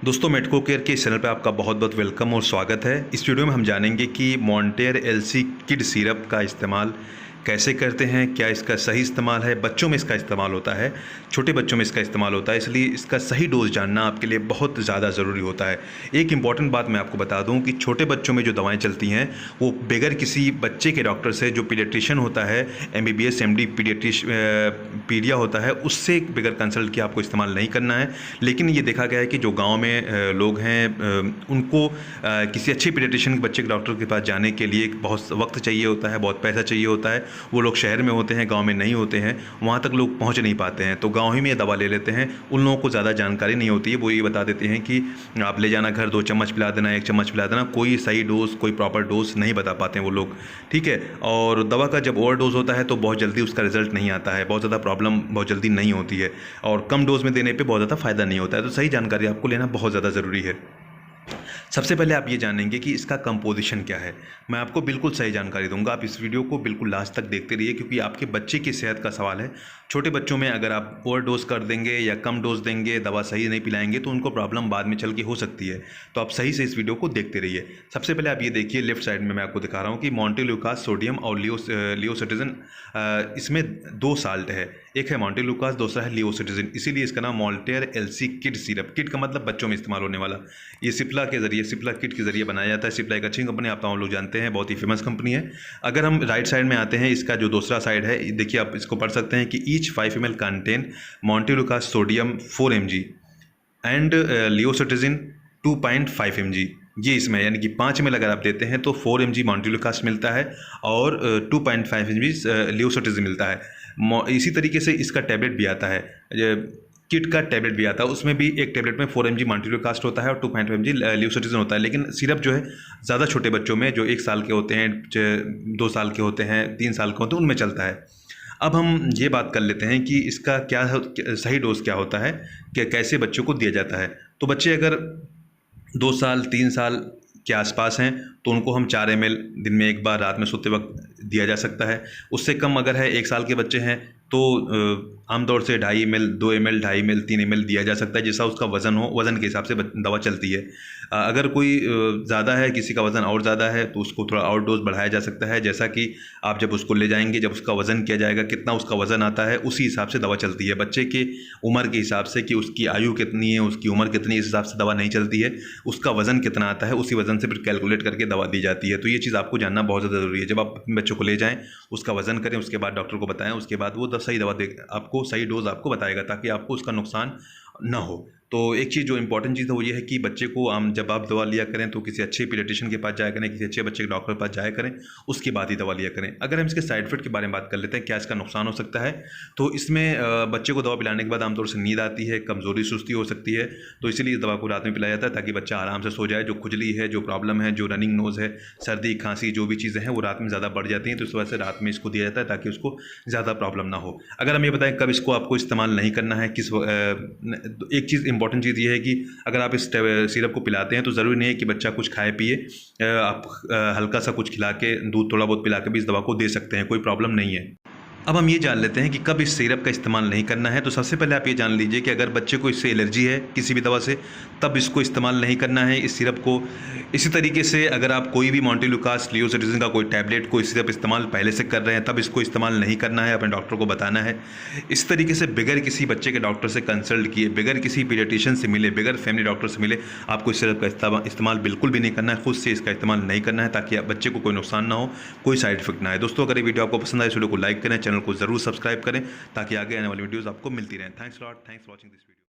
दोस्तों मेडको केयर के इस चैनल पे आपका बहुत बहुत वेलकम और स्वागत है। इस वीडियो में हम जानेंगे कि मॉन्टेर एलसी किड सिरप का इस्तेमाल कैसे करते हैं, क्या इसका सही इस्तेमाल है। बच्चों में इसका इस्तेमाल होता है, छोटे बच्चों में इसका इस्तेमाल होता है, इसलिए इसका सही डोज जानना आपके लिए बहुत ज़्यादा ज़रूरी होता है। एक इम्पॉर्टेंट बात मैं आपको बता दूं कि छोटे बच्चों में जो दवाएं चलती हैं वो बगैर किसी बच्चे के डॉक्टर से, जो पीडियाट्रिशियन होता है, MBBS MD पीडिया होता है, उससे बगैर कंसल्ट किए आपको इस्तेमाल नहीं करना है। लेकिन ये देखा गया है कि जो गाँव में लोग हैं उनको किसी अच्छे पीडियाट्रिशियन के बच्चे के डॉक्टर के पास जाने के लिए बहुत वक्त चाहिए होता है, बहुत पैसा चाहिए होता है। वो लोग शहर में होते हैं, गांव में नहीं होते हैं, वहाँ तक लोग पहुँच नहीं पाते हैं, तो गांव ही में ये दवा ले लेते हैं। उन लोगों को ज़्यादा जानकारी नहीं होती है, वो ये बता देते हैं कि आप ले जाना घर, 2 चम्मच पिला देना, 1 चम्मच पिला देना। कोई सही डोज, कोई प्रॉपर डोज नहीं बता पाते हैं वो लोग, ठीक है। और दवा का जब ओवर डोज होता है तो बहुत जल्दी उसका रिजल्ट नहीं आता है, बहुत ज़्यादा प्रॉब्लम बहुत जल्दी नहीं होती है, और कम डोज में देने पर बहुत ज़्यादा फ़ायदा नहीं होता है। तो सही जानकारी आपको लेना बहुत ज़्यादा ज़रूरी है। सबसे पहले आप ये जानेंगे कि इसका कंपोजिशन क्या है। मैं आपको बिल्कुल सही जानकारी दूंगा, आप इस वीडियो को बिल्कुल लास्ट तक देखते रहिए, क्योंकि आपके बच्चे की सेहत का सवाल है। छोटे बच्चों में अगर आप ओवर डोज कर देंगे या कम डोज देंगे, दवा सही नहीं पिलाएंगे, तो उनको प्रॉब्लम बाद में चल के हो सकती है। तो आप सही से इस वीडियो को देखते रहिए। सबसे पहले आप ये देखिए, लेफ्ट साइड में मैं आपको दिखा रहा हूँ कि मॉन्टेलुकास सोडियम और लियोसिटिजन, इसमें 2 साल्ट है। एक है मॉन्टेलुकास, दूसरा है लियोसिटिजन, इसीलिए इसका नाम मॉन्टेर एलसी किड सिरप। किड का मतलब बच्चों में इस्तेमाल होने वाला। ये सिप्ला के जरिए, सिप्ला किट के जरिए बनाया जाता है। सिप्ला एक अच्छी कंपनी, आप लोग जानते हैं, बहुत ही फेमस कंपनी है। अगर हम राइट साइड में आते हैं, इसका जो दूसरा साइड है, देखिए आप इसको पढ़ सकते हैं कि each 5 ml contain montelukast sodium 4 mg and levocetirizine 2.5 mg। ये इसमें यानी कि 5 ml अगर आप देते हैं तो 4 mg मॉन्टेलुकास मिलता है और 2.5 mg लियोसिटिजिन मिलता है। इसी तरीके से इसका टैबलेट भी आता है, किट का टैबलेट भी आता है, उसमें भी एक टैबलेट में 4 mg मॉन्टेलुकास्ट होता है और 2.5 mg लियोसिटिजन होता है। लेकिन सिरप जो है ज़्यादा छोटे बच्चों में, जो 1 साल के होते हैं, 2 साल के होते हैं, 3 साल के होते हैं, उनमें चलता है। अब हम ये बात कर लेते हैं कि इसका क्या सही डोज क्या होता है, कि कैसे बच्चों को दिया जाता है। तो बच्चे अगर 2 साल 3 साल के आसपास हैं तो उनको हम 4 ml दिन में एक बार रात में सोते वक्त दिया जा सकता है। उससे कम अगर है, 1 साल के बच्चे हैं, तो आमतौर से 2.5 ml, 2 ml, 2.5 ml, 3 ml दिया जा सकता है, जैसा उसका वज़न हो, वज़न के हिसाब से दवा चलती है। अगर कोई ज़्यादा है, किसी का वज़न और ज़्यादा है, तो उसको थोड़ा और डोज बढ़ाया जा सकता है। जैसा कि आप जब उसको ले जाएंगे, जब उसका वज़न किया जाएगा, कितना उसका वज़न आता है, उसी हिसाब से दवा चलती है। बच्चे के उम्र के हिसाब से, कि उसकी आयु कितनी है, उसकी उम्र कितनी है, इस हिसाब से दवा नहीं चलती है। उसका वज़न कितना आता है, उसी वज़न से फिर कैलकुलेट करके दवा दी जाती है। तो ये चीज़ आपको जानना बहुत ज़्यादा ज़रूरी है। जब आप अपने बच्चों को ले जाएँ, उसका वज़न करें, उसके बाद डॉक्टर को बताएं, उसके बाद वो सही दवा दे, आपको सही डोज आपको बताएगा, ताकि आपको उसका नुकसान ना हो। तो एक चीज़ जो इंपॉर्टेंट चीज़ है वो ये है कि बच्चे को जब आप दवा लिया करें तो किसी अच्छे पीडियाट्रिशियन के पास जाया करें, किसी अच्छे बच्चे के डॉक्टर के पास जाया करें, उसके बाद ही दवा लिया करें। अगर हम इसके साइड इफेक्ट के बारे में बात कर लेते हैं, क्या इसका नुकसान हो सकता है, तो इसमें बच्चे को दवा पिलाने के बाद आमतौर से नींद आती है, कमज़ोरी सुस्ती हो सकती है। तो इसीलिए इस दवा को रात में पिलाया जाता है, ताकि बच्चा आराम से सो जाए। जो खुजली है, जो प्रॉब्लम है, जो रनिंग नोज़ है, सर्दी खांसी, जो भी चीज़ें हैं वो रात में ज़्यादा बढ़ जाती हैं, तो इस वजह से रात में इसको दिया जाता है, ताकि उसको ज़्यादा प्रॉब्लम ना हो। अगर हम ये बताएं कब इसको आपको इस्तेमाल नहीं करना है, एक चीज़ इंपॉर्टेंट चीज़ ये है कि अगर आप इस सिरप को पिलाते हैं तो ज़रूरी नहीं है कि बच्चा कुछ खाए पिए। आप हल्का सा कुछ खिला के, दूध थोड़ा बहुत पिला के भी इस दवा को दे सकते हैं, कोई प्रॉब्लम नहीं है। अब हम ये जान लेते हैं कि कब इस सिरप का इस्तेमाल नहीं करना है। तो सबसे पहले आप ये जान लीजिए कि अगर बच्चे को इससे एलर्जी है किसी भी दवा से, तब इसको इस्तेमाल नहीं करना है, इस सिरप को। इसी तरीके से अगर आप कोई भी मॉन्टेलुकास, लियोसिटिजन का कोई टैबलेट, कोई सिरप इस्तेमाल पहले से कर रहे हैं, तब इसको इस्तेमाल नहीं करना है, अपने डॉक्टर को बताना है। इस तरीके से बगैर किसी बच्चे के डॉक्टर से कंसल्ट किए, बगैर किसी पीडियाट्रिशियन से मिले, बगैर फैमिली डॉक्टर से मिले, आपको इस सिरप का इस्तेमाल बिल्कुल भी नहीं करना है। खुद से इसका इस्तेमाल नहीं करना है, ताकि बच्चे को कोई नुकसान ना हो, कोई साइड इफेक्ट ना आए। दोस्तों, अगर ये वीडियो आपको पसंद आए, इस वीडियो को लाइक करें, चैनल को जरूर सब्सक्राइब करें, ताकि आगे आने वाली वीडियोस आपको मिलती रहें। Thanks lot, thanks for watching this video.